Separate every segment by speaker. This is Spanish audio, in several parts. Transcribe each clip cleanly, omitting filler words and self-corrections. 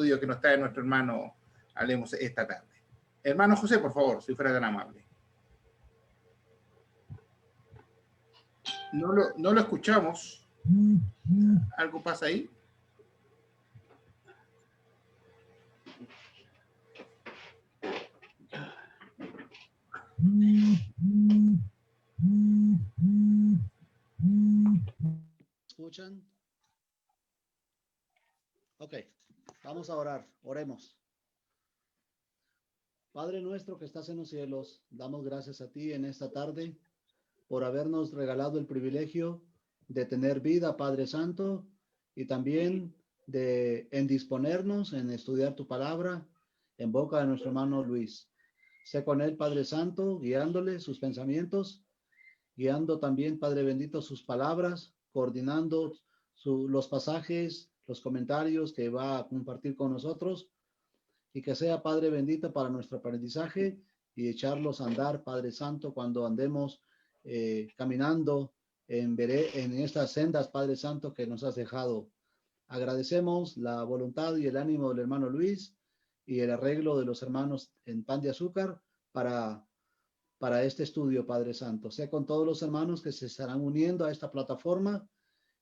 Speaker 1: estudio que nos trae nuestro hermano Hablemos esta tarde. Hermano José, por favor, si fuera tan amable. No lo escuchamos. ¿Algo pasa ahí?
Speaker 2: ¿Escuchan? Ok, vamos a orar, oremos. Padre nuestro que estás en los cielos, damos gracias a ti en esta tarde por habernos regalado el privilegio de tener vida, Padre Santo, y también de disponernos en estudiar tu palabra en boca de nuestro hermano Luis. Sé con él, Padre Santo, guiándole sus pensamientos, guiando también, Padre bendito, sus palabras, coordinando los pasajes, los comentarios que va a compartir con nosotros, y que sea, Padre bendito, para nuestro aprendizaje y echarlos a andar, Padre Santo, cuando andemos caminando en estas sendas, Padre Santo, que nos has dejado. Agradecemos la voluntad y el ánimo del hermano Luis y el arreglo de los hermanos en Pan de Azúcar para este estudio, Padre Santo. Sea con todos los hermanos que se estarán uniendo a esta plataforma,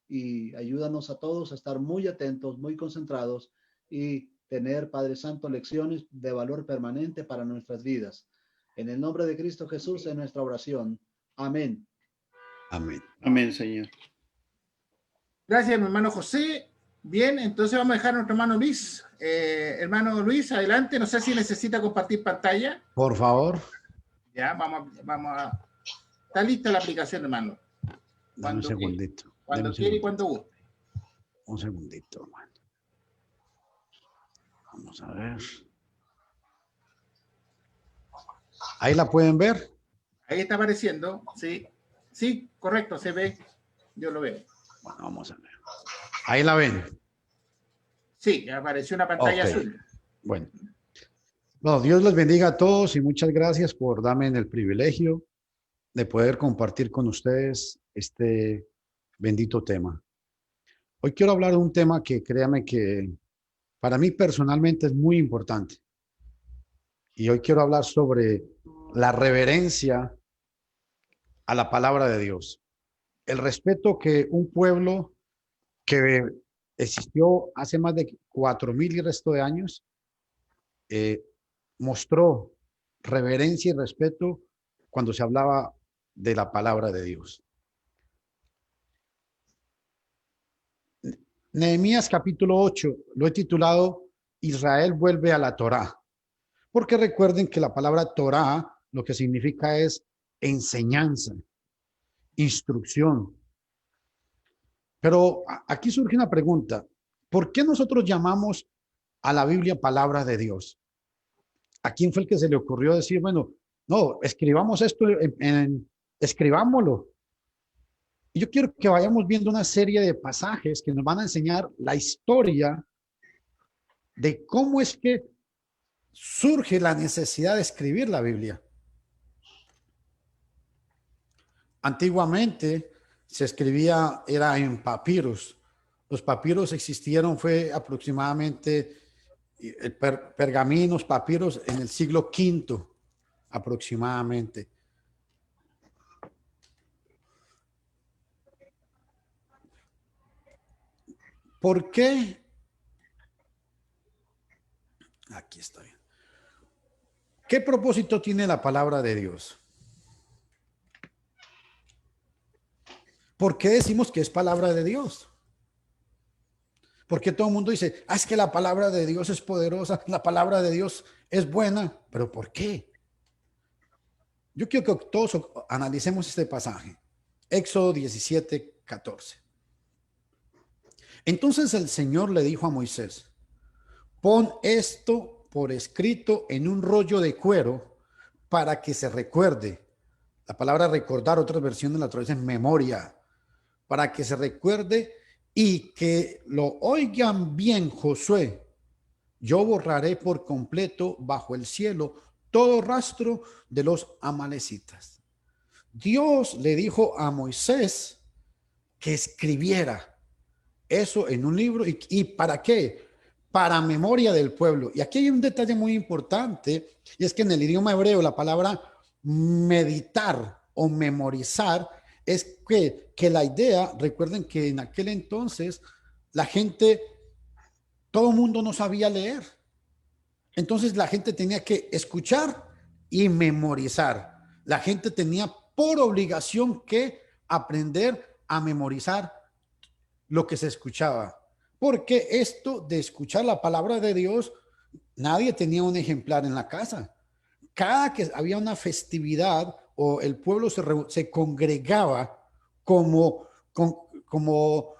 Speaker 2: y ayúdanos a todos a estar muy atentos, muy concentrados y tener, Padre Santo, lecciones de valor permanente para nuestras vidas. En el nombre de Cristo Jesús en nuestra oración. Amén.
Speaker 3: Amén.
Speaker 4: Amén, Señor.
Speaker 1: Gracias, mi hermano José. Bien, entonces vamos a dejar a nuestro hermano Luis. Hermano Luis, adelante. No sé si necesita compartir pantalla.
Speaker 3: Por favor.
Speaker 1: Ya, vamos a... Está lista la aplicación, hermano.
Speaker 3: Dame un segundito.
Speaker 1: Cuando quiere y cuando guste.
Speaker 3: Un segundito, hermano. Vamos a ver. ¿Ahí la pueden ver?
Speaker 1: Ahí está apareciendo, sí. Sí, correcto, se ve. Yo lo veo.
Speaker 3: Bueno, vamos a ver. ¿Ahí la ven?
Speaker 1: Sí, apareció una pantalla azul.
Speaker 3: Bueno. Bueno, Dios les bendiga a todos y muchas gracias por darme el privilegio de poder compartir con ustedes este bendito tema. Hoy quiero hablar de un tema que créame que para mí personalmente es muy importante. Y hoy quiero hablar sobre la reverencia a la palabra de Dios. El respeto que un pueblo que existió hace más de 4,000 y resto de años mostró reverencia y respeto cuando se hablaba de la palabra de Dios. Nehemías capítulo 8 lo he titulado Israel vuelve a la Torá, porque recuerden que la palabra Torá lo que significa es enseñanza, instrucción. Pero aquí surge una pregunta: ¿por qué nosotros llamamos a la Biblia palabra de Dios? ¿A quién fue el que se le ocurrió decir, bueno, no, escribamos esto, escribámoslo? Y yo quiero que vayamos viendo una serie de pasajes que nos van a enseñar la historia de cómo es que surge la necesidad de escribir la Biblia. Antiguamente se escribía, era en papiros. Los papiros existieron, fue aproximadamente pergaminos, papiros en el siglo V aproximadamente. ¿Por qué? Aquí estoy. ¿Qué propósito tiene la palabra de Dios? ¿Por qué decimos que es palabra de Dios? Porque todo el mundo dice, es que la palabra de Dios es poderosa, la palabra de Dios es buena, pero ¿por qué? Yo quiero que todos analicemos este pasaje. Éxodo 17:14. Entonces el Señor le dijo a Moisés, pon esto por escrito en un rollo de cuero para que se recuerde. La palabra recordar, otras versiones la traducen memoria. Para que se recuerde y que lo oigan bien, Josué. Yo borraré por completo bajo el cielo todo rastro de los amalecitas. Dios le dijo a Moisés que escribiera eso en un libro. ¿Y para qué? para memoria del pueblo. Y aquí hay un detalle muy importante, y es que en el idioma hebreo la palabra meditar o memorizar es que la idea, recuerden que en aquel entonces la gente, todo el mundo no sabía leer. Entonces la gente tenía que escuchar y memorizar. La gente tenía por obligación que aprender a memorizar lo que se escuchaba. Porque esto de escuchar la palabra de Dios, nadie tenía un ejemplar en la casa. Cada que había una festividad o el pueblo se congregaba como, como,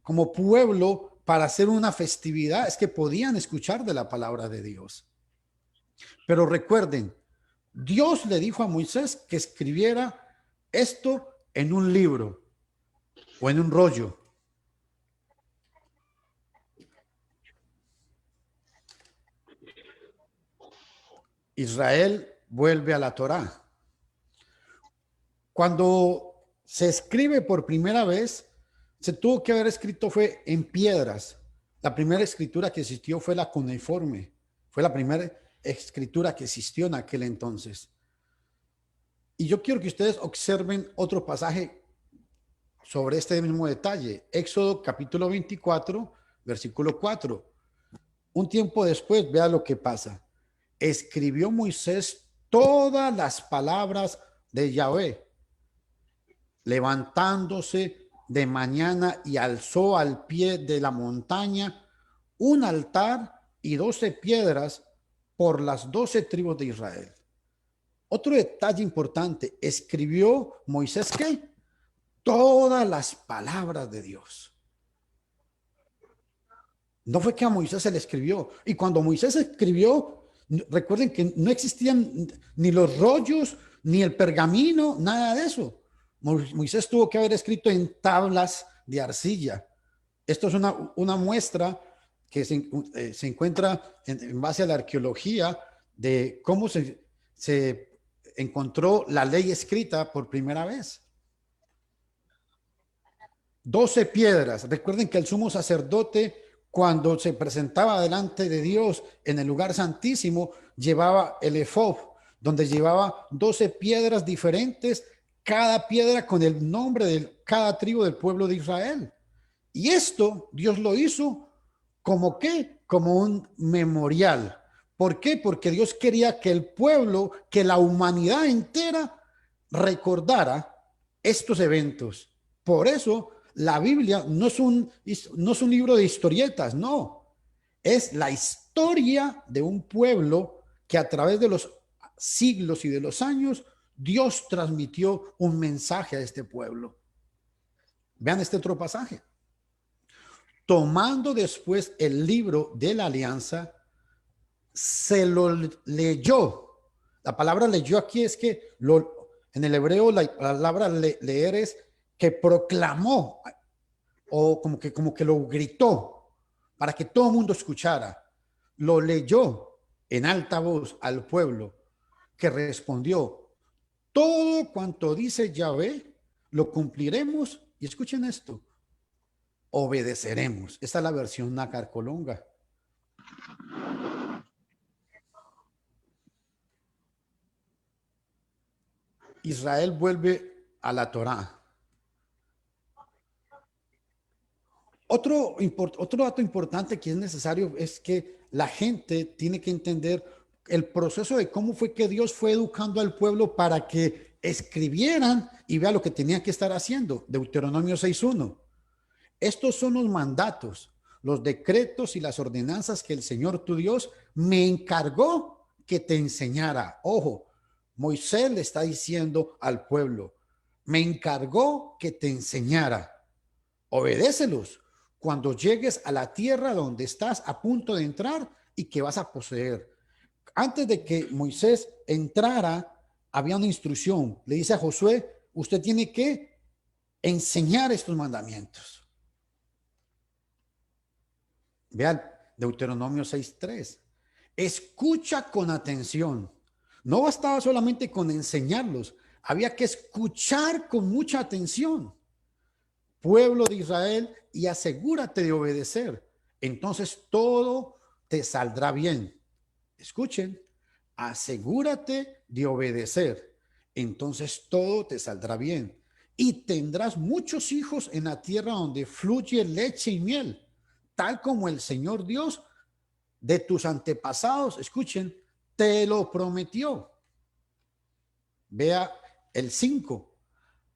Speaker 3: como pueblo para hacer una festividad, es que podían escuchar de la palabra de Dios. Pero recuerden, Dios le dijo a Moisés que escribiera esto en un libro o en un rollo. Israel vuelve a la Torá. Cuando se escribe por primera vez, se tuvo que haber escrito fue en piedras. La primera escritura que existió fue la cuneiforme. Fue la primera escritura que existió en aquel entonces. Y yo quiero que ustedes observen otro pasaje sobre este mismo detalle. Éxodo capítulo 24, versículo 4. Un tiempo después, vea lo que pasa. Escribió Moisés todas las palabras de Yahvé, levantándose de mañana y alzó al pie de la montaña un altar y 12 piedras por las 12 tribus de Israel. Otro detalle importante, escribió Moisés ¿qué? Todas las palabras de Dios. No fue que a Moisés se le escribió. Y cuando Moisés escribió, recuerden que no existían ni los rollos, ni el pergamino, nada de eso. Moisés tuvo que haber escrito en tablas de arcilla. Esto es una muestra que se encuentra en base a la arqueología de cómo se encontró la ley escrita por primera vez. 12 piedras. Recuerden que el sumo sacerdote, cuando se presentaba delante de Dios en el lugar santísimo, llevaba el efod, donde llevaba 12 piedras diferentes, cada piedra con el nombre de cada tribu del pueblo de Israel. Y esto Dios lo hizo como ¿qué? Como un memorial. ¿Por qué? Porque Dios quería que el pueblo, que la humanidad entera recordara estos eventos. Por eso la Biblia no es un libro de historietas, no. Es la historia de un pueblo que a través de los siglos y de los años Dios transmitió un mensaje a este pueblo. Vean este otro pasaje. Tomando después el libro de la alianza, se lo leyó. La palabra leyó aquí es que en el hebreo la palabra leer es que proclamó o como que lo gritó para que todo el mundo escuchara. Lo leyó en alta voz al pueblo, que respondió: todo cuanto dice Yahvé lo cumpliremos, y escuchen esto, obedeceremos. Esta es la versión nácar colonga. Israel vuelve a la Torá. Otro dato importante que es necesario es que la gente tiene que entender el proceso de cómo fue que Dios fue educando al pueblo para que escribieran y vean lo que tenían que estar haciendo. Deuteronomio 6:1. Estos son los mandatos, los decretos y las ordenanzas que el Señor tu Dios me encargó que te enseñara. Ojo, Moisés le está diciendo al pueblo, me encargó que te enseñara. Obedécelos cuando llegues a la tierra donde estás a punto de entrar y que vas a poseer. Antes de que Moisés entrara, había una instrucción. Le dice a Josué, usted tiene que enseñar estos mandamientos. Vean Deuteronomio 6:3. Escucha con atención. No bastaba solamente con enseñarlos, había que escuchar con mucha atención. Pueblo de Israel, y asegúrate de obedecer. Entonces todo te saldrá bien. Escuchen, asegúrate de obedecer, entonces todo te saldrá bien y tendrás muchos hijos en la tierra donde fluye leche y miel, tal como el Señor Dios de tus antepasados, escuchen, te lo prometió. Vea el 5.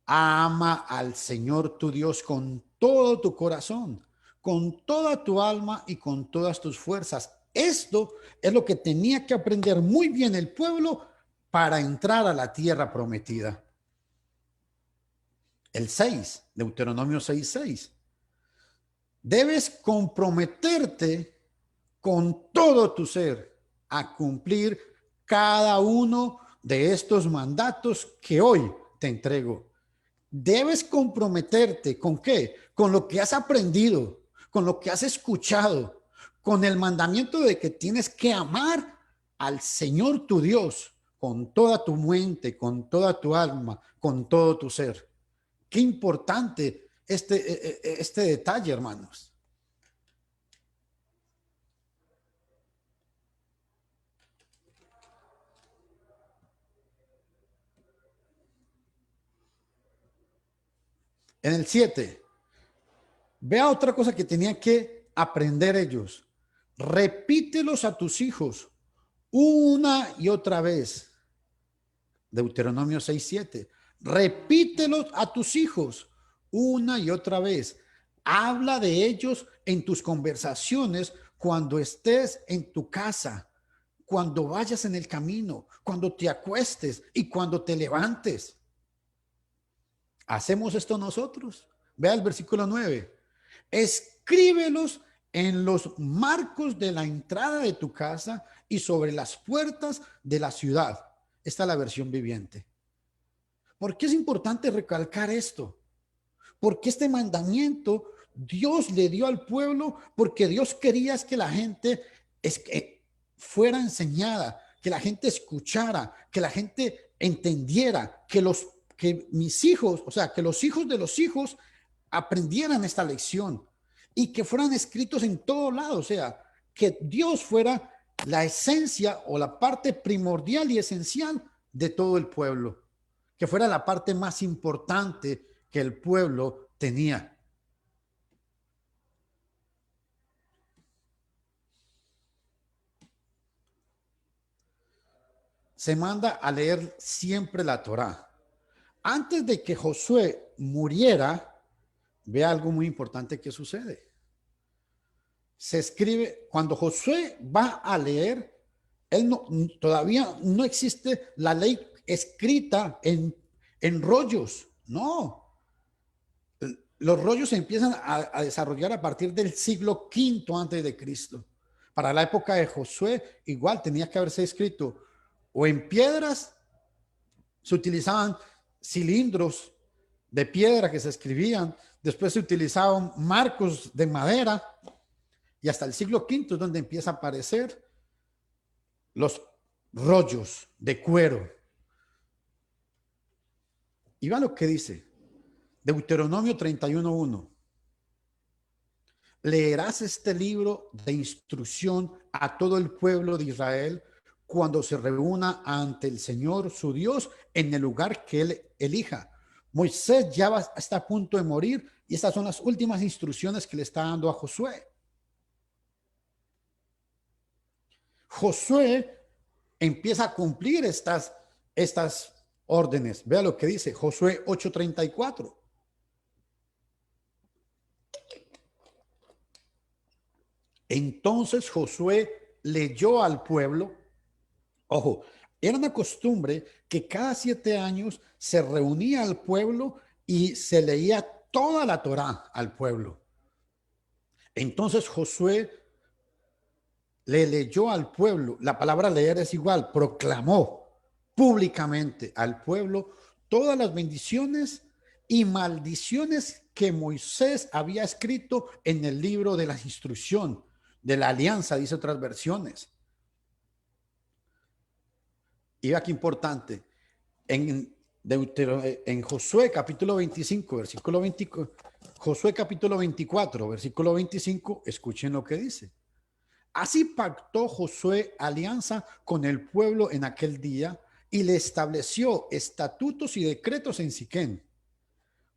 Speaker 3: Ama al Señor tu Dios con todo tu corazón, con toda tu alma y con todas tus fuerzas. Esto es lo que tenía que aprender muy bien el pueblo para entrar a la tierra prometida. El 6, Deuteronomio 6:6. Debes comprometerte con todo tu ser a cumplir cada uno de estos mandatos que hoy te entrego. Debes comprometerte ¿con qué? Con lo que has aprendido, con lo que has escuchado, con el mandamiento de que tienes que amar al Señor tu Dios con toda tu mente, con toda tu alma, con todo tu ser. Qué importante este detalle, hermanos. En el 7, vea otra cosa que tenían que aprender ellos. Repítelos a tus hijos una y otra vez. Deuteronomio 6:7. Repítelos a tus hijos una y otra vez. Habla de ellos en tus conversaciones cuando estés en tu casa, cuando vayas en el camino, cuando te acuestes y cuando te levantes. ¿Hacemos esto nosotros? Vea el versículo 9. Escríbelos en los marcos de la entrada de tu casa y sobre las puertas de la ciudad. Esta es la versión viviente. ¿Por qué es importante recalcar esto? Porque este mandamiento Dios le dio al pueblo porque Dios quería que la gente fuera enseñada, que la gente escuchara, que la gente entendiera, que mis hijos, o sea, que los hijos de los hijos aprendieran esta lección y que fueran escritos en todo lado, o sea, que Dios fuera la esencia o la parte primordial y esencial de todo el pueblo, que fuera la parte más importante que el pueblo tenía. Se manda a leer siempre la Torá. Antes de que Josué muriera, vea algo muy importante que sucede. Se escribe, cuando Josué va a leer, todavía no existe la ley escrita en rollos, no. Los rollos se empiezan a desarrollar a partir del siglo V antes de Cristo. Para la época de Josué, igual tenía que haberse escrito o en piedras, se utilizaban cilindros de piedra que se escribían, después se utilizaban marcos de madera, y hasta el siglo V es donde empieza a aparecer los rollos de cuero. Y va lo que dice Deuteronomio 31:1. Leerás este libro de instrucción a todo el pueblo de Israel cuando se reúna ante el Señor su Dios en el lugar que él elija. Moisés ya está a punto de morir y estas son las últimas instrucciones que le está dando a Josué. Josué empieza a cumplir estas órdenes. Vea lo que dice Josué 8:34. Entonces Josué leyó al pueblo. Ojo, era una costumbre que cada 7 años se reunía al pueblo y se leía toda la Torá al pueblo. Entonces Josué le leyó al pueblo, la palabra leer es igual, proclamó públicamente al pueblo todas las bendiciones y maldiciones que Moisés había escrito en el libro de la instrucción, de la alianza, dice otras versiones. Y vea qué importante, en Josué capítulo 25, versículo 24, Josué capítulo 24, versículo 25, escuchen lo que dice. Así pactó Josué alianza con el pueblo en aquel día y le estableció estatutos y decretos en Siquén.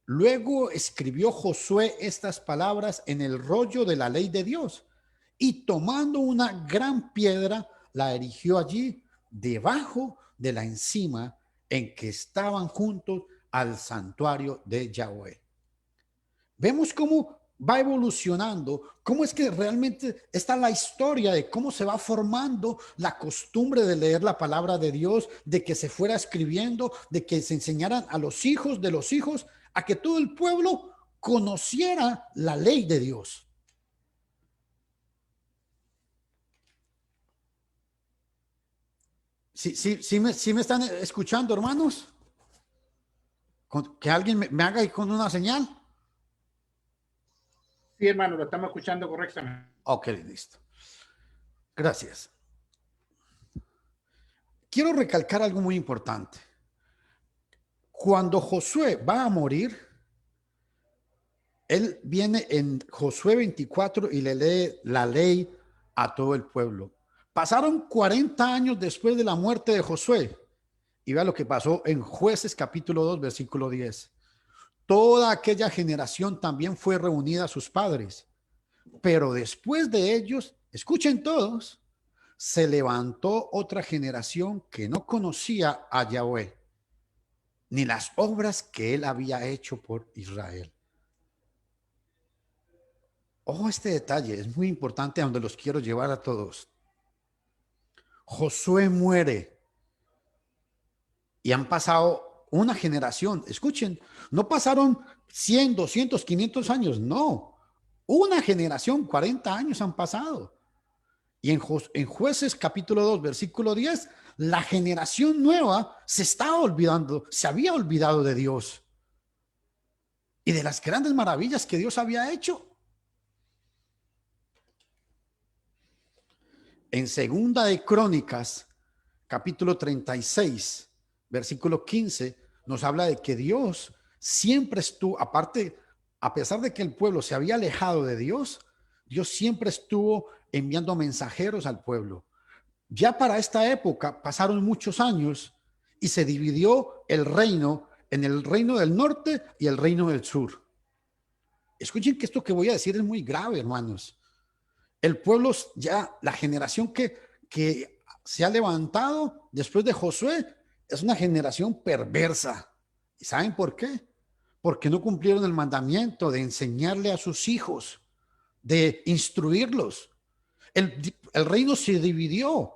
Speaker 3: Luego escribió Josué estas palabras en el rollo de la ley de Dios y tomando una gran piedra la erigió allí debajo de la encima en que estaban juntos al santuario de Yahweh. Vemos cómo va evolucionando, cómo es que realmente está la historia de cómo se va formando la costumbre de leer la palabra de Dios, de que se fuera escribiendo, de que se enseñaran a los hijos de los hijos, a que todo el pueblo conociera la ley de Dios. Sí me están escuchando, hermanos. Que alguien me haga ahí con una señal.
Speaker 1: Sí, hermano, lo estamos escuchando correctamente.
Speaker 3: Ok, listo. Gracias. Quiero recalcar algo muy importante. Cuando Josué va a morir, él viene en Josué 24 y le lee la ley a todo el pueblo. Pasaron 40 años después de la muerte de Josué. Y vea lo que pasó en Jueces capítulo 2, versículo 10. Toda aquella generación también fue reunida a sus padres. Pero después de ellos, escuchen todos, se levantó otra generación que no conocía a Yahweh, ni las obras que él había hecho por Israel. Ojo, este detalle es muy importante, a donde los quiero llevar a todos. Josué muere y han pasado una generación. Escuchen, no pasaron 100, 200, 500 años, no. Una generación, 40 años han pasado. Y en Jueces capítulo 2, versículo 10, la generación nueva se estaba olvidando, se había olvidado de Dios y de las grandes maravillas que Dios había hecho. En Segunda de Crónicas, capítulo 36, versículo 15, nos habla de que Dios siempre estuvo, aparte, a pesar de que el pueblo se había alejado de Dios, Dios siempre estuvo enviando mensajeros al pueblo. Ya para esta época pasaron muchos años y se dividió el reino en el reino del norte y el reino del sur. Escuchen que esto que voy a decir es muy grave, hermanos. El pueblo, ya la generación que se ha levantado después de Josué, es una generación perversa. ¿Y saben por qué? Porque no cumplieron el mandamiento de enseñarle a sus hijos, de instruirlos. El reino se dividió,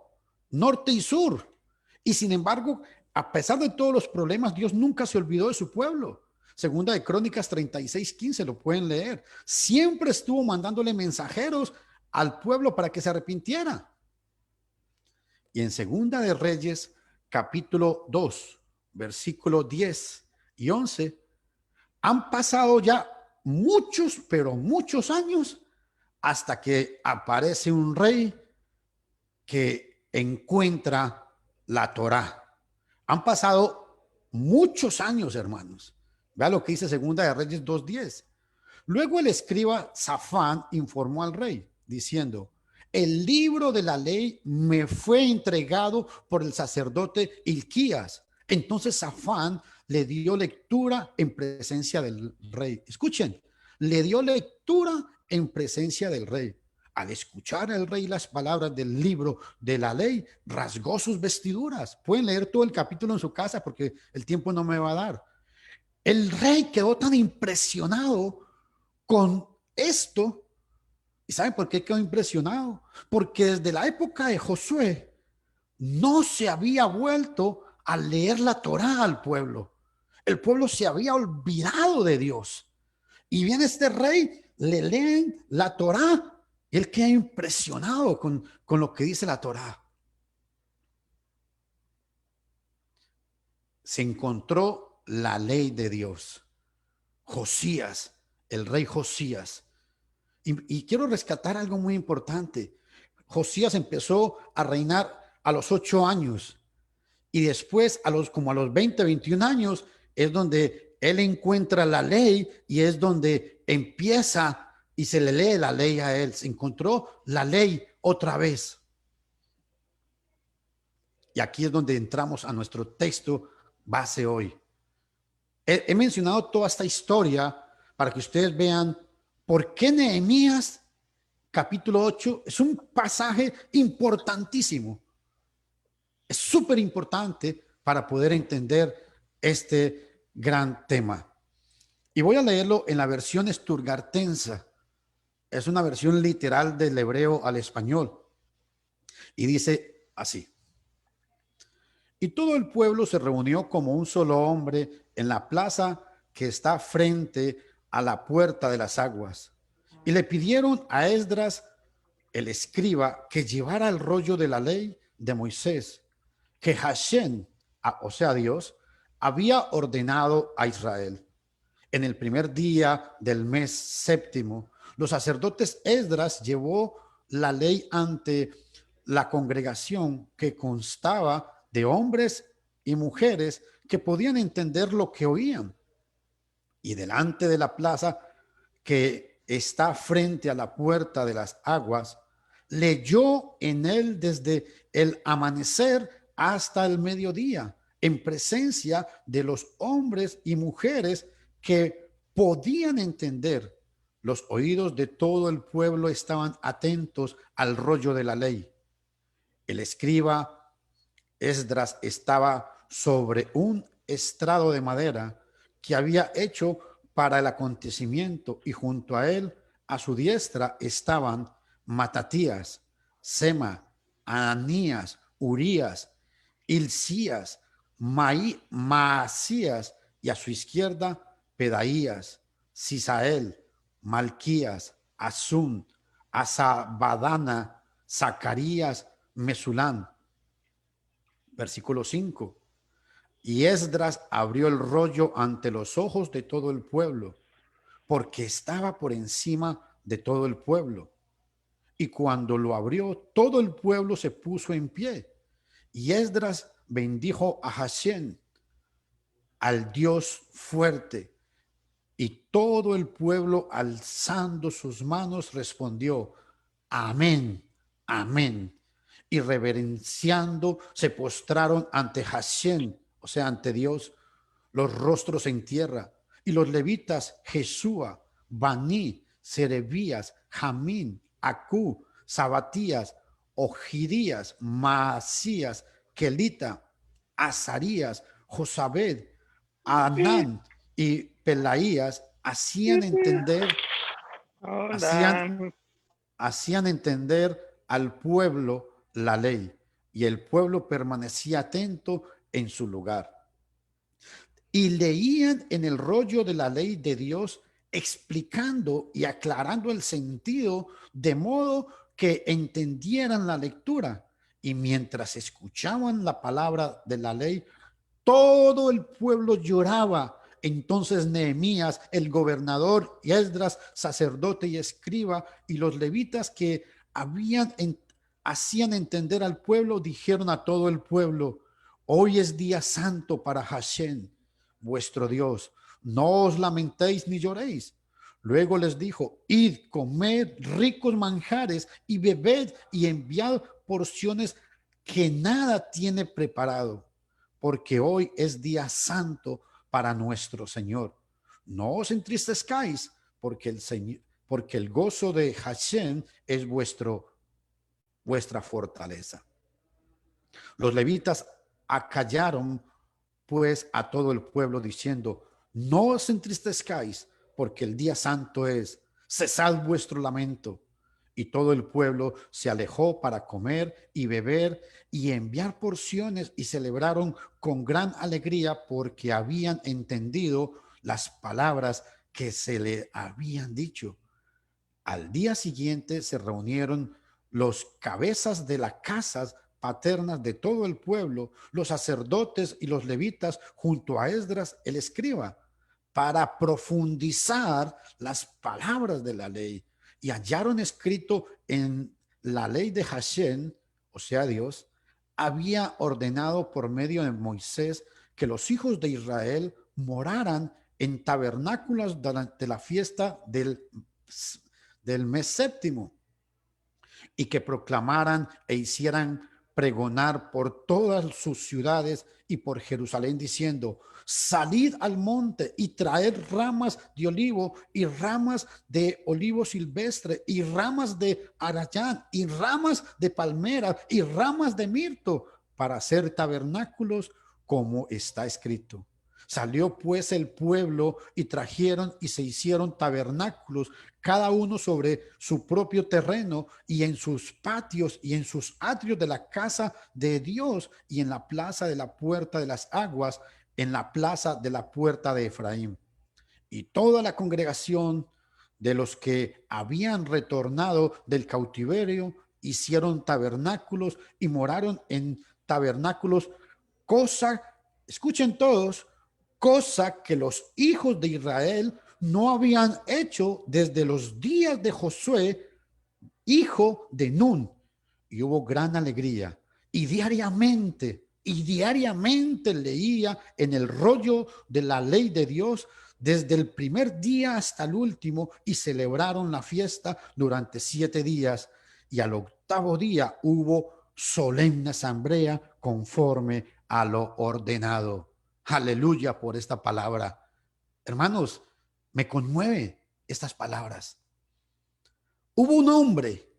Speaker 3: norte y sur. Y sin embargo, a pesar de todos los problemas, Dios nunca se olvidó de su pueblo. Segunda de Crónicas 36:15, lo pueden leer. Siempre estuvo mandándole mensajeros al pueblo para que se arrepintiera. Y en Segunda de Reyes, capítulo 2, versículo 10 y 11, han pasado ya muchos, pero muchos años hasta que aparece un rey que encuentra la Torá. Han pasado muchos años, hermanos. Vea lo que dice Segunda de Reyes 2:10. Luego el escriba Safán informó al rey, diciendo: el libro de la ley me fue entregado por el sacerdote Hilquías. Entonces Safán le dio lectura en presencia del rey. Escuchen, le dio lectura en presencia del rey. Al escuchar el rey las palabras del libro de la ley, rasgó sus vestiduras. Pueden leer todo el capítulo en su casa porque el tiempo no me va a dar. El rey quedó tan impresionado con esto. ¿Y saben por qué quedó impresionado? Porque desde la época de Josué no se había vuelto a leer la Torá al pueblo. El pueblo se había olvidado de Dios. Y viene este rey, le leen la Torá y él queda impresionado con lo que dice la Torá. Se encontró la ley de Dios. Josías, el rey Josías. Y quiero rescatar algo muy importante. Josías empezó a reinar a los 8 años y después como a los 20, 21 años es donde él encuentra la ley y es donde empieza y se le lee la ley a él. Se encontró la ley otra vez. Y aquí es donde entramos a nuestro texto base hoy. He mencionado toda esta historia para que ustedes vean por qué Nehemías capítulo 8 es un pasaje importantísimo. Es súper importante para poder entender este gran tema. Y voy a leerlo en la versión Sturgartensa. Es una versión literal del hebreo al español. Y dice así: y todo el pueblo se reunió como un solo hombre en la plaza que está frente a la puerta de las aguas. Y le pidieron a Esdras, el escriba, que llevara el rollo de la ley de Moisés, que Hashem, o sea Dios, había ordenado a Israel. En el primer día del mes séptimo, los sacerdotes Esdras llevó la ley ante la congregación, que constaba de hombres y mujeres que podían entender lo que oían. Y delante de la plaza que está frente a la puerta de las aguas, leyó en él desde el amanecer hasta el mediodía, en presencia de los hombres y mujeres que podían entender. Los oídos de todo el pueblo estaban atentos al rollo de la ley. El escriba Esdras estaba sobre un estrado de madera que había hecho para el acontecimiento, y junto a él, a su diestra, estaban Matatías, Sema, Ananías, Urías, Hilcías, Maasías, y a su izquierda Pedaías, Sisael, Malquías, Azún, Asabadana, Zacarías, Mesulán. Versículo 5. Y Esdras abrió el rollo ante los ojos de todo el pueblo, porque estaba por encima de todo el pueblo. Y cuando lo abrió, todo el pueblo se puso en pie. Y Esdras bendijo a Hashem, al Dios fuerte. Y todo el pueblo, alzando sus manos, respondió: amén, amén. Y reverenciando, se postraron ante Hashem, o sea, ante Dios, los rostros en tierra. Y los levitas, Jesúa, Baní, Serebías, Jamín, Acú, Sabatías, Ojirías, Maasías, Kelita, Azarías, Josabed, Anán y Pelaías hacían entender al pueblo la ley, y el pueblo permanecía atento en su lugar. Y leían en el rollo de la ley de Dios, explicando y aclarando el sentido, de modo que entendieran la lectura. Y mientras escuchaban la palabra de la ley, todo el pueblo lloraba. Entonces Nehemías, el gobernador, y Esdras, sacerdote y escriba, y los levitas que hacían entender al pueblo, dijeron a todo el pueblo: hoy es día santo para Hashem, vuestro Dios. No os lamentéis ni lloréis. Luego les dijo: id, comed ricos manjares y bebed, y enviad porciones que nada tiene preparado, porque hoy es día santo para nuestro Señor. No os entristezcáis, porque el gozo de Hashem es vuestra fortaleza. Los levitas acallaron pues a todo el pueblo, diciendo: no os entristezcáis, porque el día santo es, cesad vuestro lamento. Y todo el pueblo se alejó para comer y beber y enviar porciones, y celebraron con gran alegría, porque habían entendido las palabras que se le habían dicho. Al día siguiente se reunieron los cabezas de las casas paternas de todo el pueblo, los sacerdotes y los levitas, junto a Esdras el escriba, para profundizar las palabras de la ley, y hallaron escrito en la ley de Hashem, o sea Dios, había ordenado por medio de Moisés que los hijos de Israel moraran en tabernáculos durante la fiesta del mes séptimo. y que proclamaran e hicieran pregonar por todas sus ciudades y por Jerusalén, diciendo: salid al monte y traed ramas de olivo y ramas de olivo silvestre y ramas de arayán y ramas de palmera y ramas de mirto para hacer tabernáculos, como está escrito. Salió pues el pueblo y trajeron y se hicieron tabernáculos, cada uno sobre su propio terreno y en sus patios y en sus atrios de la casa de Dios y en la plaza de la puerta de las aguas, en la plaza de la puerta de Efraín. Y toda la congregación de los que habían retornado del cautiverio hicieron tabernáculos y moraron en tabernáculos, cosa, escuchen todos, cosa que los hijos de Israel no habían hecho desde los días de Josué, hijo de Nun. Y hubo gran alegría. Y diariamente leía en el rollo de la ley de Dios desde el primer día hasta el último, y celebraron la fiesta durante 7 días. Y al 8º día hubo solemne asamblea conforme a lo ordenado. Aleluya por esta palabra. Hermanos, me conmueve estas palabras. Hubo un hombre,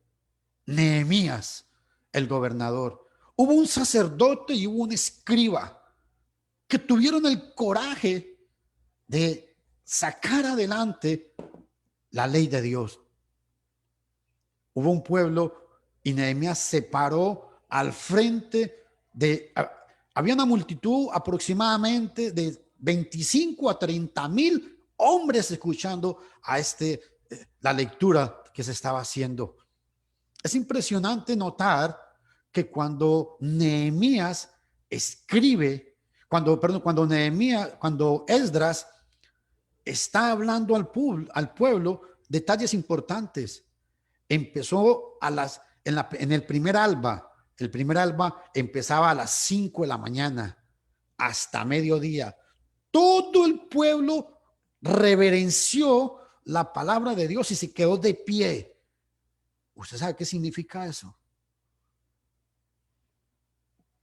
Speaker 3: Nehemías, el gobernador. Hubo un sacerdote y hubo un escriba que tuvieron el coraje de sacar adelante la ley de Dios. Hubo un pueblo y Nehemías se paró al frente de... Había una multitud aproximadamente de 25 a 30,000 hombres escuchando a la lectura que se estaba haciendo. Es impresionante notar que cuando Nehemías escribe, cuando Esdras está hablando al pueblo, detalles importantes. Empezó en el primer alba. El primer alba empezaba a las 5 de la mañana hasta mediodía. Todo el pueblo reverenció la palabra de Dios y se quedó de pie. ¿Usted sabe qué significa eso?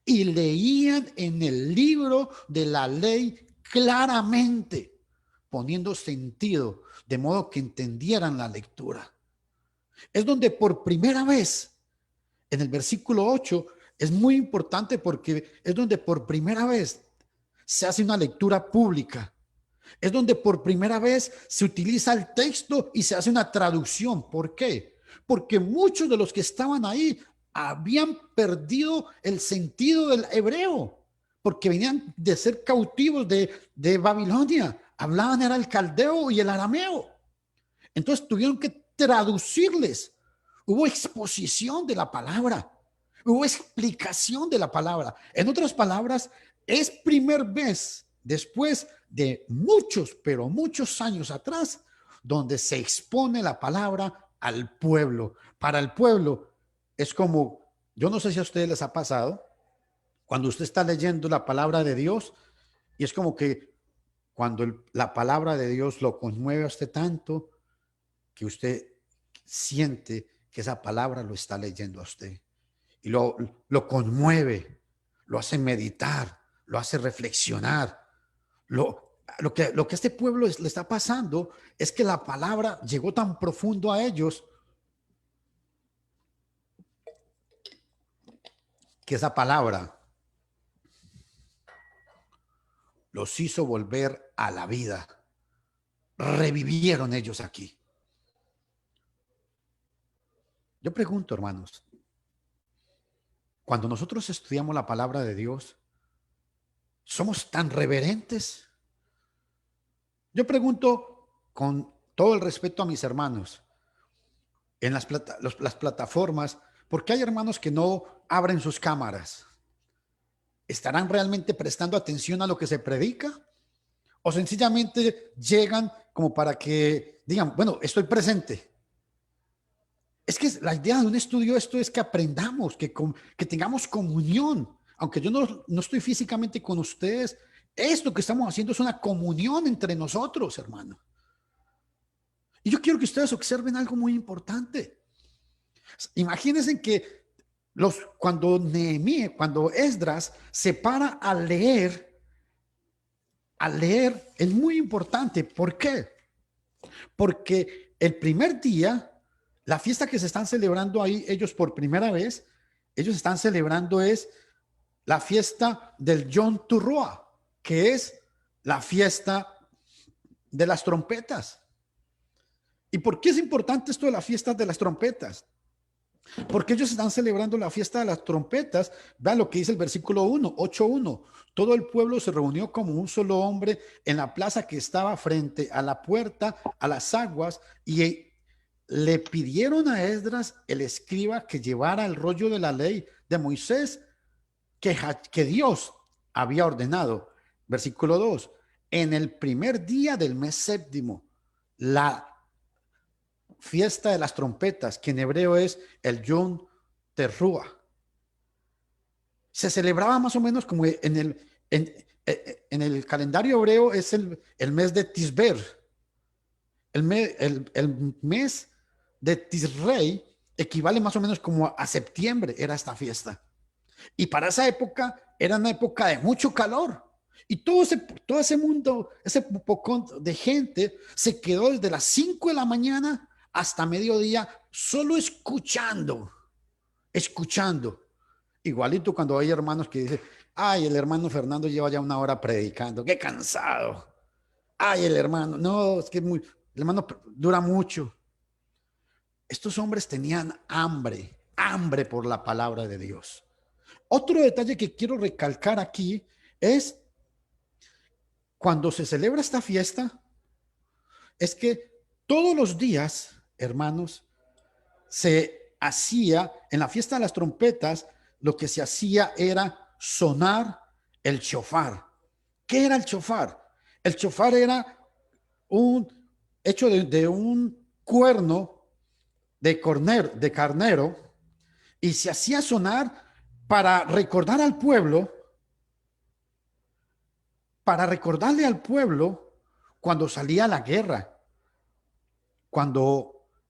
Speaker 3: Y leían en el libro de la ley claramente, poniendo sentido, de modo que entendieran la lectura. Es donde por primera vez, en el versículo 8, es muy importante porque es donde por primera vez se hace una lectura pública. Es donde por primera vez se utiliza el texto y se hace una traducción. ¿Por qué? Porque muchos de los que estaban ahí habían perdido el sentido del hebreo, porque venían de ser cautivos de Babilonia. Hablaban era el caldeo y el arameo. Entonces tuvieron que traducirles. Hubo exposición de la palabra. Hubo explicación de la palabra. En otras palabras, es primera vez después de muchos, pero muchos años atrás, donde se expone la palabra al pueblo. Para el pueblo es como, yo no sé si a ustedes les ha pasado, cuando usted está leyendo la palabra de Dios, y es como que cuando la palabra de Dios lo conmueve a usted tanto, que usted siente que esa palabra lo está leyendo a usted. Y lo conmueve, lo hace meditar, lo hace reflexionar. Lo que a este pueblo le está pasando es que la palabra llegó tan profundo a ellos que esa palabra los hizo volver a la vida. Revivieron ellos aquí. Yo pregunto, hermanos, cuando nosotros estudiamos la palabra de Dios, ¿somos tan reverentes? Yo pregunto con todo el respeto a mis hermanos en las plataformas, porque hay hermanos que no abren sus cámaras. ¿Estarán realmente prestando atención a lo que se predica? ¿O sencillamente llegan como para que digan, bueno, estoy presente? Es que la idea de un estudio esto es que aprendamos, que tengamos comunión. Aunque yo no estoy físicamente con ustedes, esto que estamos haciendo es una comunión entre nosotros, hermano. Y yo quiero que ustedes observen algo muy importante. Imagínense que cuando Esdras se para a leer es muy importante. ¿Por qué? Porque el primer día, la fiesta que se están celebrando ahí, ellos por primera vez, ellos están celebrando es la fiesta del Yom Teruah, que es la fiesta de las trompetas. ¿Y por qué es importante esto de las fiestas de las trompetas? Porque ellos están celebrando la fiesta de las trompetas. Vean lo que dice el versículo 8:1. Todo el pueblo se reunió como un solo hombre en la plaza que estaba frente a la puerta, a las aguas, y le pidieron a Esdras, el escriba, que llevara el rollo de la ley de Moisés que Dios había ordenado. Versículo 2. En el primer día del mes séptimo, la fiesta de las trompetas, que en hebreo es el Yom Teruah, se celebraba más o menos como en el calendario hebreo es el mes de Tisber. El mes de Tisrei equivale más o menos como a septiembre, era esta fiesta. Y para esa época era una época de mucho calor. Y todo ese mundo, ese pocón de gente se quedó desde las 5 de la mañana hasta mediodía solo escuchando. Igualito cuando hay hermanos que dicen, ay, el hermano Fernando lleva ya 1 hora predicando, qué cansado. Ay, el hermano, no, es que el hermano dura mucho. Estos hombres tenían hambre por la palabra de Dios. Otro detalle que quiero recalcar aquí es cuando se celebra esta fiesta, es que todos los días, hermanos, se hacía en la fiesta de las trompetas, lo que se hacía era sonar el shofar. ¿Qué era el shofar? El shofar era hecho de un cuerno de carnero, y se hacía sonar para recordarle al pueblo cuando salía a la guerra.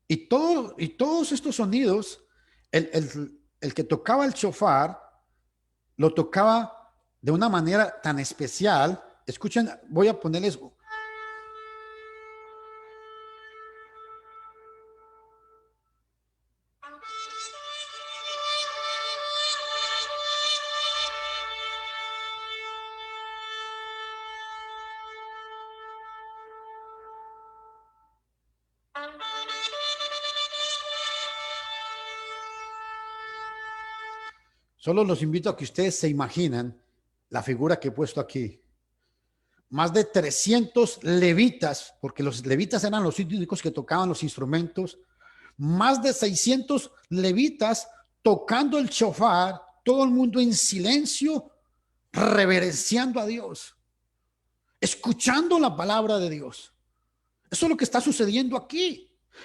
Speaker 3: Y todos estos sonidos, el que tocaba el shofar, lo tocaba de una manera tan especial. Escuchen, voy a ponerles. Solo los invito a que ustedes se imaginen la figura que he puesto aquí. Más de 300 levitas, porque los levitas eran los únicos que tocaban los instrumentos. Más de 600 levitas tocando el shofar, todo el mundo en silencio, reverenciando a Dios, escuchando la palabra de Dios. Eso es lo que está sucediendo aquí.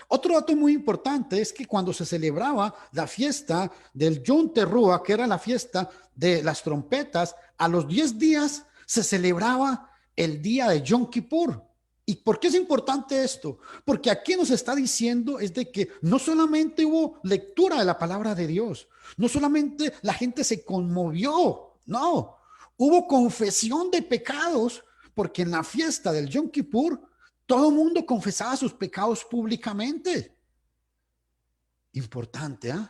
Speaker 3: Otro dato muy importante es que cuando se celebraba la fiesta del Yom Teruah, que era la fiesta de las trompetas, a los 10 días se celebraba el día de Yom Kippur. ¿Y por qué es importante esto? Porque aquí nos está diciendo es de que no solamente hubo lectura de la palabra de Dios, no solamente la gente se conmovió, no, hubo confesión de pecados, porque en la fiesta del Yom Kippur todo el mundo confesaba sus pecados públicamente. Importante, ¿eh?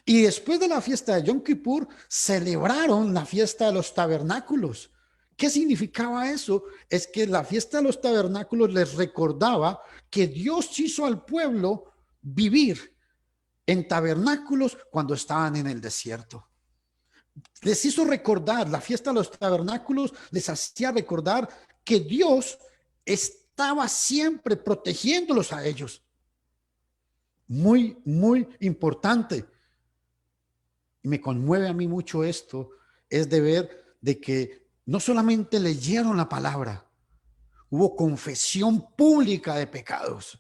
Speaker 3: Y después de la fiesta de Yom Kippur, celebraron la fiesta de los tabernáculos. ¿Qué significaba eso? Es que la fiesta de los tabernáculos les recordaba que Dios hizo al pueblo vivir en tabernáculos cuando estaban en el desierto. Les hizo recordar, la fiesta de los tabernáculos les hacía recordar que Dios estaba siempre protegiéndolos a ellos. Muy, muy importante. Y me conmueve a mí mucho esto, es de ver de que no solamente leyeron la palabra, hubo confesión pública de pecados.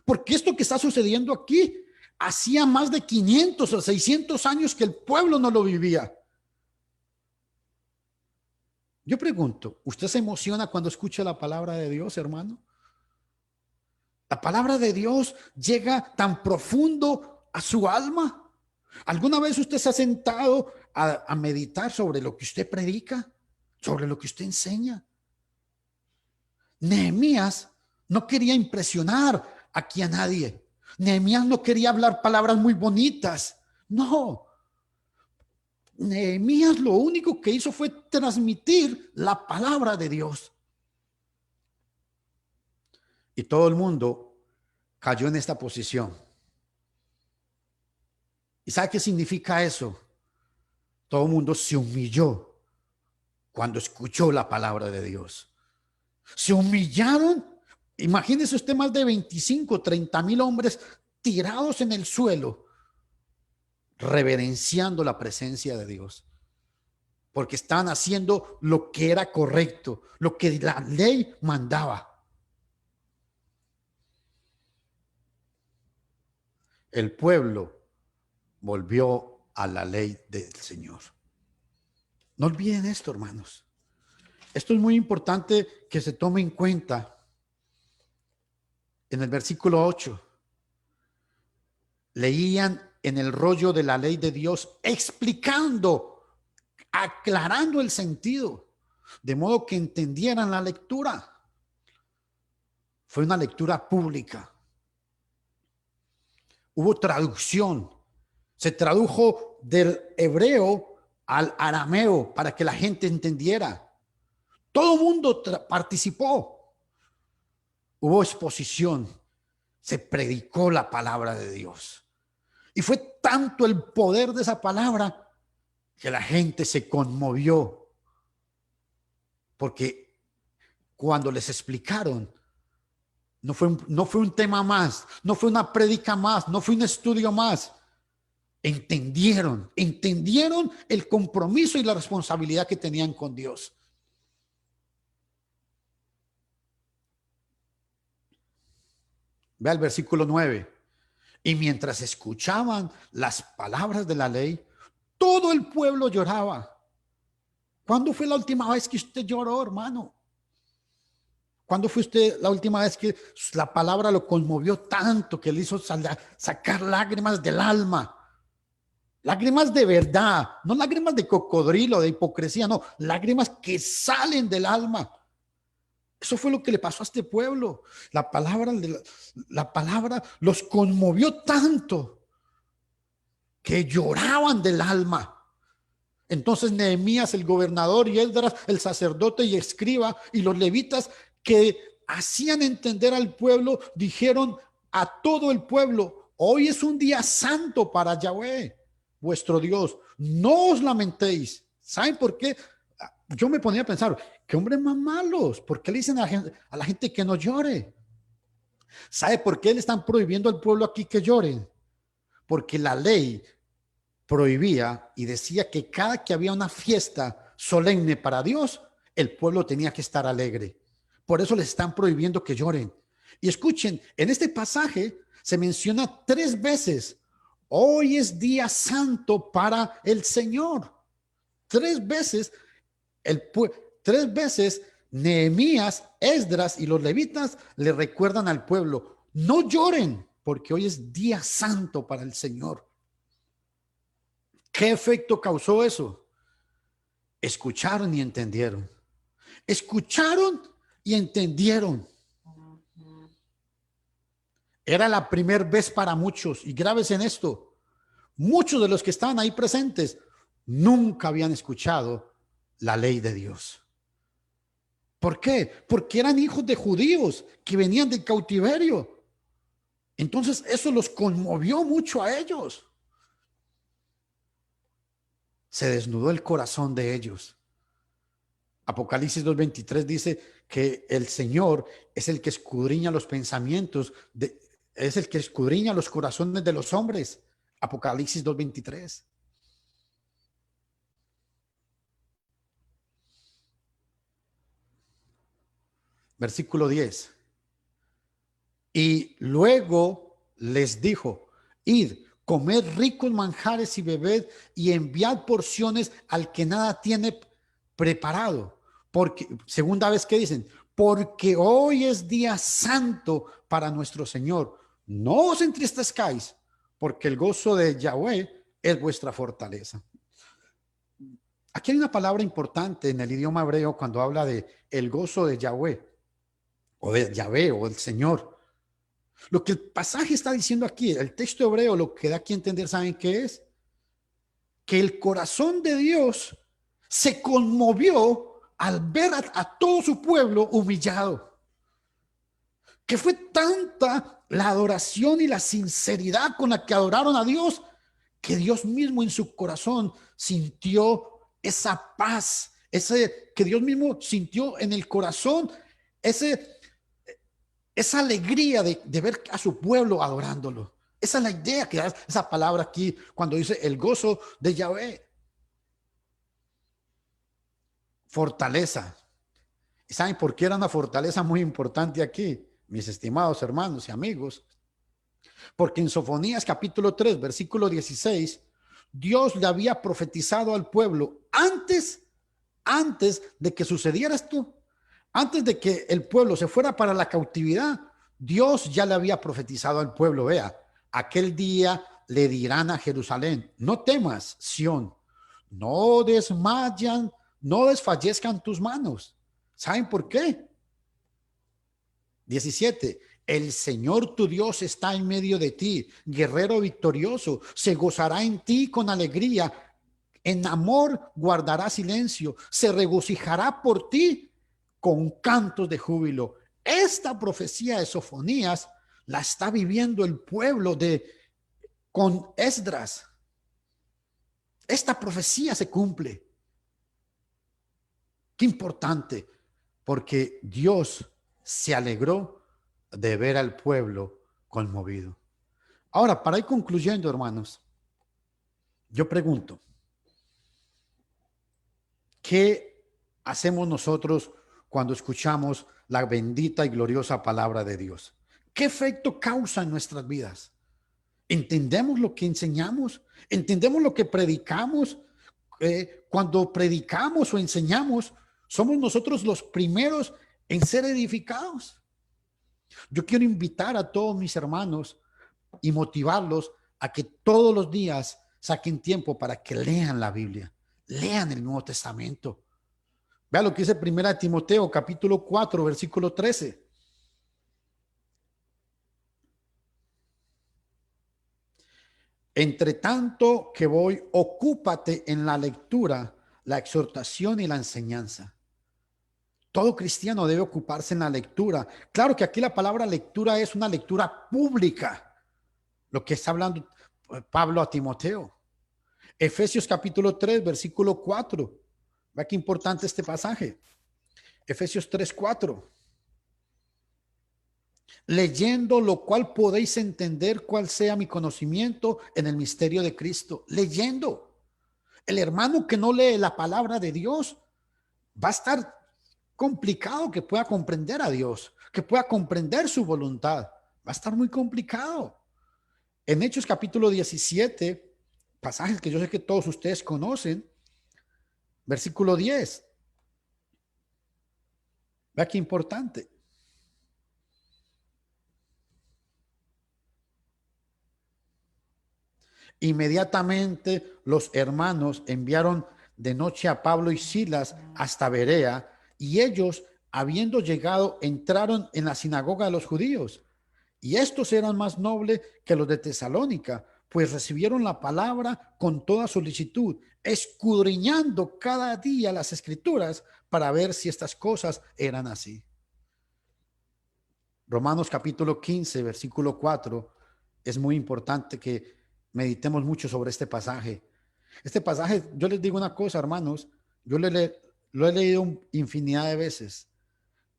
Speaker 3: Porque esto que está sucediendo aquí, hacía más de 500 o 600 años que el pueblo no lo vivía. Yo pregunto, ¿usted se emociona cuando escucha la palabra de Dios, hermano? La palabra de Dios llega tan profundo a su alma? ¿Alguna vez usted se ha sentado a meditar sobre lo que usted predica, sobre lo que usted enseña? Nehemías no quería impresionar aquí a nadie. Nehemías no quería hablar palabras muy bonitas. No. Nehemías lo único que hizo fue transmitir la palabra de Dios. Y todo el mundo cayó en esta posición. ¿Y sabe qué significa eso? Todo el mundo se humilló cuando escuchó la palabra de Dios. Se humillaron. Imagínese usted más de 25, 30,000 hombres tirados en el suelo, reverenciando la presencia de Dios, porque estaban haciendo lo que era correcto, lo que la ley mandaba. El pueblo volvió a la ley del Señor. No olviden esto, hermanos. Esto es muy importante que se tome en cuenta. En el versículo 8, leían en el rollo de la ley de Dios, explicando, aclarando el sentido, de modo que entendieran la lectura. Fue una lectura pública. Hubo traducción. Se tradujo del hebreo al arameo para que la gente entendiera. Todo el mundo participó. Hubo exposición. Se predicó la palabra de Dios. Y fue tanto el poder de esa palabra que la gente se conmovió. Porque cuando les explicaron, no fue un tema más, no fue una prédica más, no fue un estudio más. Entendieron el compromiso y la responsabilidad que tenían con Dios. Ve al versículo 9. Y mientras escuchaban las palabras de la ley, todo el pueblo lloraba. ¿Cuándo fue la última vez que usted lloró, hermano? ¿Cuándo fue usted la última vez que la palabra lo conmovió tanto que le hizo sacar lágrimas del alma? Lágrimas de verdad, no lágrimas de cocodrilo, de hipocresía, no, lágrimas que salen del alma. Eso fue lo que le pasó a este pueblo. La palabra los conmovió tanto que lloraban del alma. Entonces Nehemías, el gobernador, y Esdras, el sacerdote y escriba, y los levitas que hacían entender al pueblo, dijeron a todo el pueblo: hoy es un día santo para Yahweh, vuestro Dios. No os lamentéis. ¿Saben por qué? Yo me ponía a pensar, qué hombres más malos. ¿Por qué le dicen a la gente que no llore? ¿Sabe por qué le están prohibiendo al pueblo aquí que lloren? Porque la ley prohibía y decía que cada que había una fiesta solemne para Dios, el pueblo tenía que estar alegre. Por eso les están prohibiendo que lloren. Y escuchen, en este pasaje se menciona 3 veces: hoy es día santo para el Señor. 3 veces 3 veces Nehemías, Esdras y los levitas le recuerdan al pueblo: no lloren, porque hoy es día santo para el Señor. ¿Qué efecto causó eso? Escucharon y entendieron. Escucharon y entendieron. Era la primera vez para muchos, y grábense en esto: muchos de los que estaban ahí presentes nunca habían escuchado la ley de Dios. ¿Por qué? Porque eran hijos de judíos que venían del cautiverio. Entonces eso los conmovió mucho a ellos. Se desnudó el corazón de ellos. Apocalipsis 2:23 dice que el Señor es el que escudriña los pensamientos, es el que escudriña los corazones de los hombres. Apocalipsis 2:23. Versículo 10. Y luego les dijo: id, comed ricos manjares y bebed, y enviad porciones al que nada tiene preparado. Porque, segunda vez que dicen, porque hoy es día santo para nuestro Señor. No os entristezcáis, porque el gozo de Yahweh es vuestra fortaleza. Aquí hay una palabra importante en el idioma hebreo cuando habla de el gozo de Yahweh, o de Yahvé, o del Señor. Lo que el pasaje está diciendo aquí, el texto hebreo, lo que da aquí a entender, ¿saben qué es? Que el corazón de Dios se conmovió al ver a todo su pueblo humillado. Que fue tanta la adoración y la sinceridad con la que adoraron a Dios, que Dios mismo en su corazón sintió esa paz, que Dios mismo sintió en el corazón esa alegría de ver a su pueblo adorándolo. Esa es la idea que da esa palabra aquí cuando dice el gozo de Yahvé. Fortaleza. ¿Y saben por qué era una fortaleza muy importante aquí, mis estimados hermanos y amigos? Porque en Sofonías capítulo 3, versículo 16, Dios le había profetizado al pueblo antes de que sucediera esto, antes de que el pueblo se fuera para la cautividad. Dios ya le había profetizado al pueblo, vea, aquel día le dirán a Jerusalén, no temas, Sión, no desmayan, no desfallezcan tus manos. ¿Saben por qué? 17. El Señor tu Dios está en medio de ti, guerrero victorioso, se gozará en ti con alegría, en amor guardará silencio, se regocijará por ti con cantos de júbilo. Esta profecía de Sofonías la está viviendo el pueblo con Esdras. Esta profecía se cumple. Qué importante, porque Dios se alegró de ver al pueblo conmovido. Ahora, para ir concluyendo, hermanos, yo pregunto, ¿qué hacemos nosotros cuando escuchamos la bendita y gloriosa palabra de Dios? ¿Qué efecto causa en nuestras vidas? ¿Entendemos lo que enseñamos? ¿Entendemos lo que predicamos? Cuando predicamos o enseñamos, somos nosotros los primeros en ser edificados. Yo quiero invitar a todos mis hermanos y motivarlos a que todos los días saquen tiempo para que lean la Biblia, lean el Nuevo Testamento. Vea lo que dice 1 Timoteo capítulo 4, versículo 13. Entre tanto que voy, ocúpate en la lectura, la exhortación y la enseñanza. Todo cristiano debe ocuparse en la lectura. Claro que aquí la palabra lectura es una lectura pública, lo que está hablando Pablo a Timoteo. Efesios capítulo 3, versículo 4. Vea qué importante este pasaje. Efesios 3, 4. Leyendo lo cual podéis entender cuál sea mi conocimiento en el misterio de Cristo. Leyendo. El hermano que no lee la palabra de Dios va a estar complicado que pueda comprender a Dios, que pueda comprender su voluntad. Va a estar muy complicado. En Hechos capítulo 17, pasajes que yo sé que todos ustedes conocen, versículo 10. Vea qué importante. Inmediatamente los hermanos enviaron de noche a Pablo y Silas hasta Berea, y ellos, habiendo llegado, entraron en la sinagoga de los judíos. Y estos eran más nobles que los de Tesalónica, pues recibieron la palabra con toda solicitud, escudriñando cada día las escrituras para ver si estas cosas eran así. Romanos capítulo 15, versículo 4, es muy importante que meditemos mucho sobre este pasaje. Este pasaje, yo les digo una cosa, hermanos, yo lo he leído infinidad de veces,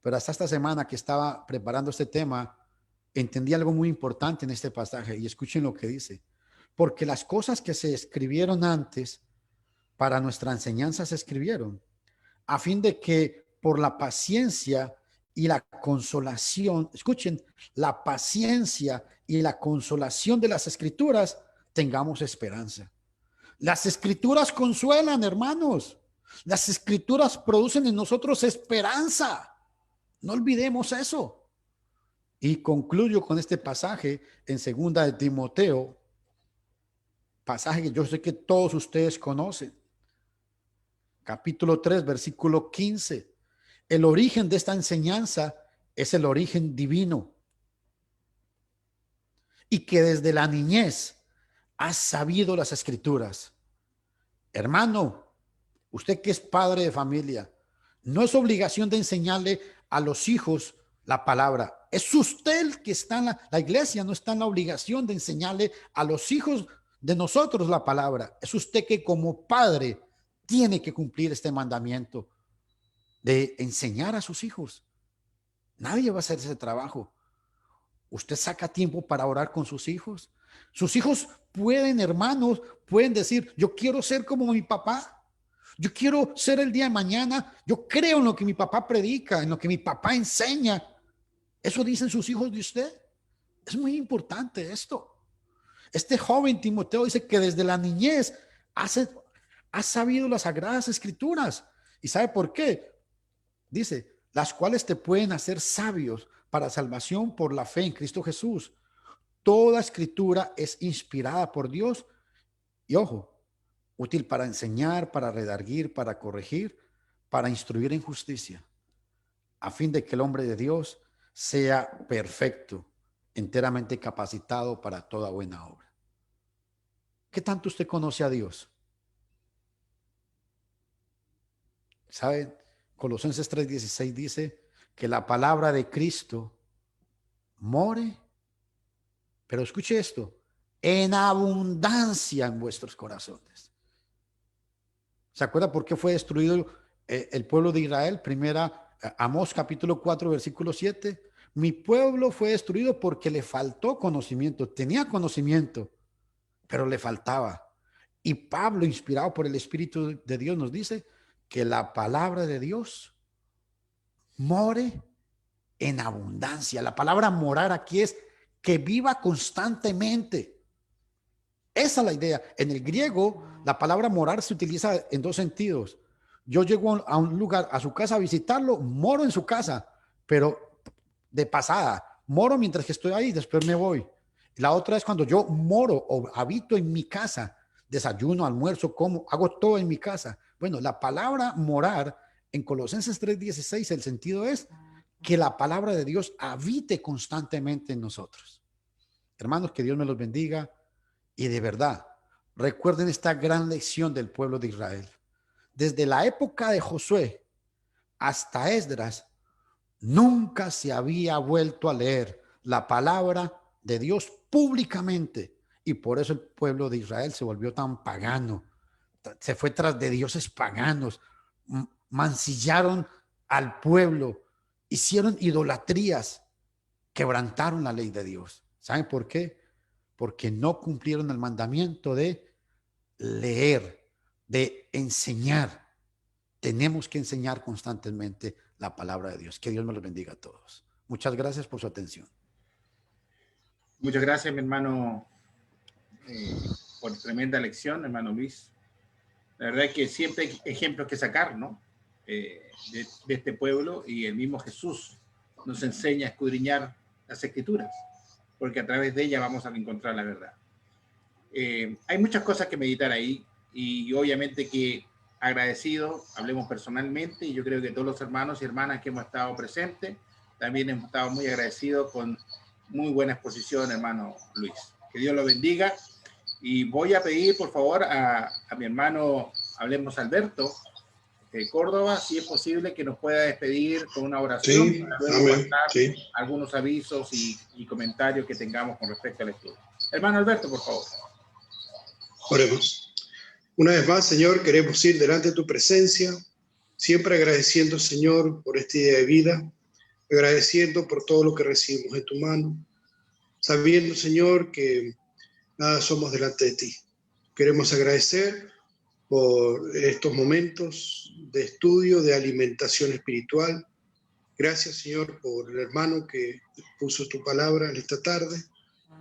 Speaker 3: pero hasta esta semana que estaba preparando este tema, entendí algo muy importante en este pasaje, y escuchen lo que dice. Porque las cosas que se escribieron antes para nuestra enseñanza se escribieron, a fin de que por la paciencia y la consolación, escuchen, la paciencia y la consolación de las escrituras, tengamos esperanza. Las escrituras consuelan, hermanos. Las escrituras producen en nosotros esperanza. No olvidemos eso. Y concluyo con este pasaje en 2 de Timoteo, pasaje que yo sé que todos ustedes conocen. Capítulo 3, versículo 15. El origen de esta enseñanza es el origen divino. Y que desde la niñez has sabido las escrituras. Hermano, usted que es padre de familia, no es obligación de enseñarle a los hijos la palabra. Es usted el que está en la iglesia, no está en la obligación de enseñarle a los hijos de nosotros la palabra. Es usted que como padre tiene que cumplir este mandamiento de enseñar a sus hijos. Nadie va a hacer ese trabajo. Usted saca tiempo para orar con sus hijos. Sus hijos pueden, hermanos, pueden decir, yo quiero ser como mi papá. Yo quiero ser el día de mañana. Yo creo en lo que mi papá predica, en lo que mi papá enseña. Eso dicen sus hijos de usted. Es muy importante esto. Este joven Timoteo dice que desde la niñez ha sabido las sagradas escrituras. ¿Y sabe por qué? Dice, las cuales te pueden hacer sabios para salvación por la fe en Cristo Jesús. Toda escritura es inspirada por Dios y, ojo, útil para enseñar, para redarguir, para corregir, para instruir en justicia, a fin de que el hombre de Dios sea perfecto, enteramente capacitado para toda buena obra. ¿Qué tanto usted conoce a Dios? ¿Sabe? Colosenses 3:16 dice que la palabra de Cristo more, pero escuche esto, en abundancia en vuestros corazones. ¿Se acuerda por qué fue destruido el pueblo de Israel? Primera, Amós capítulo 4, versículo 7. Mi pueblo fue destruido porque le faltó conocimiento. Tenía conocimiento, pero le faltaba. Y Pablo, inspirado por el Espíritu de Dios, nos dice que la palabra de Dios more en abundancia. La palabra morar aquí es que viva constantemente. Esa es la idea. En el griego, la palabra morar se utiliza en dos sentidos. Yo llego a un lugar, a su casa a visitarlo, moro en su casa, pero de pasada. Moro mientras que estoy ahí, después me voy. La otra es cuando yo moro o habito en mi casa, desayuno, almuerzo, como, hago todo en mi casa. Bueno, la palabra morar en Colosenses 3:16, el sentido es que la palabra de Dios habite constantemente en nosotros. Hermanos, que Dios me los bendiga y de verdad, recuerden esta gran lección del pueblo de Israel. Desde la época de Josué hasta Esdras, nunca se había vuelto a leer la palabra de Dios públicamente y por eso el pueblo de Israel se volvió tan pagano, se fue tras de dioses paganos, mancillaron al pueblo, hicieron idolatrías, quebrantaron la ley de Dios. ¿Saben por qué? Porque no cumplieron el mandamiento de leer, de enseñar. Tenemos que enseñar constantemente la palabra de Dios. Que Dios me los bendiga a todos. Muchas gracias por su atención.
Speaker 1: Muchas gracias, mi hermano, por tremenda lección, hermano Luis. La verdad es que siempre hay ejemplos que sacar, ¿no? De este pueblo, y el mismo Jesús nos enseña a escudriñar las Escrituras, porque a través de ellas vamos a encontrar la verdad. Hay muchas cosas que meditar ahí, y obviamente que agradecido, hablemos personalmente, y yo creo que todos los hermanos y hermanas que hemos estado presentes, también hemos estado muy agradecidos con muy buena exposición, hermano Luis. Que Dios lo bendiga, y voy a pedir, por favor, a mi hermano, hablemos Alberto, de Córdoba, si es posible que nos pueda despedir con una oración,
Speaker 4: sí,
Speaker 1: para luego
Speaker 4: amén, sí.
Speaker 1: algunos avisos y comentarios que tengamos con respecto al estudio. Hermano Alberto, por favor.
Speaker 4: Oremos. Una vez más, Señor, queremos ir delante de tu presencia, siempre agradeciendo, Señor, por este día de vida, agradeciendo por todo lo que recibimos de tu mano, sabiendo, Señor, que nada somos delante de ti. Queremos agradecer por estos momentos de estudio, de alimentación espiritual. Gracias, Señor, por el hermano que puso tu palabra en esta tarde.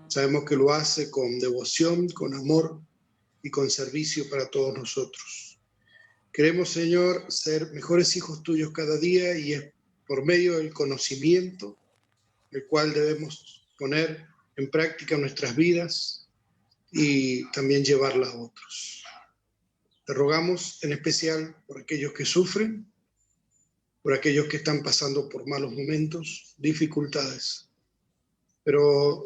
Speaker 4: Sabemos que lo hace con devoción, con amor y con servicio para todos nosotros. Queremos, Señor, ser mejores hijos tuyos cada día, y es por medio del conocimiento el cual debemos poner en práctica nuestras vidas, y también llevarla a otros. Te rogamos en especial por aquellos que sufren, por aquellos que están pasando por malos momentos, dificultades. Pero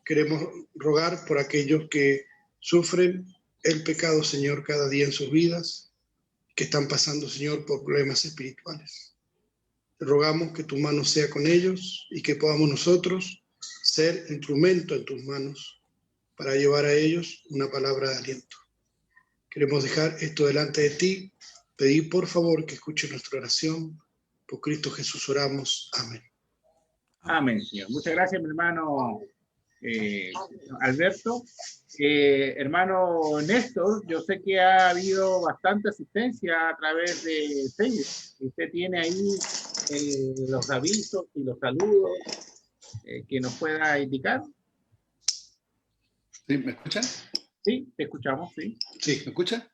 Speaker 4: queremos rogar por aquellos que sufren el pecado, Señor, cada día en sus vidas, que están pasando, Señor, por problemas espirituales. Te rogamos que tu mano sea con ellos y que podamos nosotros ser instrumento en tus manos para llevar a ellos una palabra de aliento. Queremos dejar esto delante de ti, pedir por favor que escuche nuestra oración. Por Cristo Jesús oramos. Amén.
Speaker 1: Amén, Señor. Muchas gracias, mi hermano Alberto. Hermano Néstor, yo sé que ha habido bastante asistencia a través de Facebook. Usted tiene ahí los avisos y los saludos que nos pueda indicar.
Speaker 5: ¿Sí? ¿Me escuchan?
Speaker 1: Sí, te escuchamos, sí.
Speaker 4: Sí.
Speaker 5: ¿Me escuchan?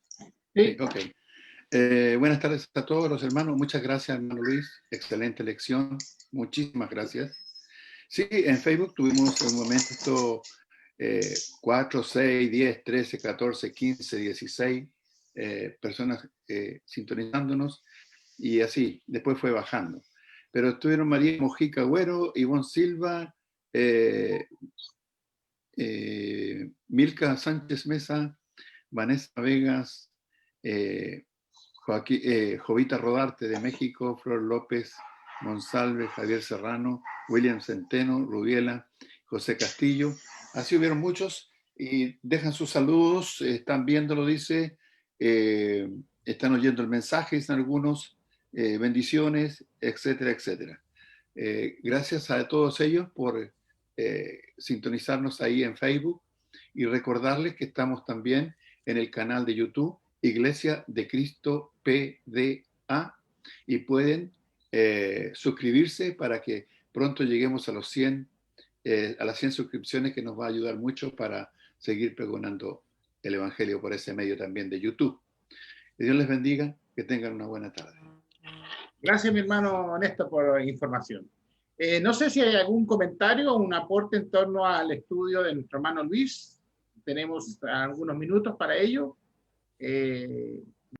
Speaker 1: Sí.
Speaker 5: Ok. Buenas tardes a todos los hermanos. Muchas gracias, hermano Luis. Excelente lección. Muchísimas gracias. Sí, en Facebook tuvimos un momento 4, 6, 10, 13, 14, 15, 16 personas sintonizándonos y así, después fue bajando. Pero estuvieron María Mojica Agüero, Ivonne Silva, Milka Sánchez Mesa, Vanessa Vegas, Jovita Rodarte de México, Flor López, Monsalve, Javier Serrano, William Centeno, Rubiela, José Castillo. Así hubieron muchos y dejan sus saludos, están viéndolo, dice, están oyendo el mensaje, dicen algunos, bendiciones, etcétera, etcétera. Gracias a todos ellos por sintonizarnos ahí en Facebook y recordarles que estamos también en el canal de YouTube Iglesia de Cristo PDA y pueden suscribirse para que pronto lleguemos a los a las 100 suscripciones, que nos va a ayudar mucho para seguir pregonando el Evangelio por ese medio también de YouTube. Que Dios les bendiga, que tengan una buena tarde.
Speaker 1: Gracias, mi hermano Néstor, por la información. No sé si hay algún comentario o un aporte en torno al estudio de nuestro hermano Luis. Tenemos algunos minutos para ello.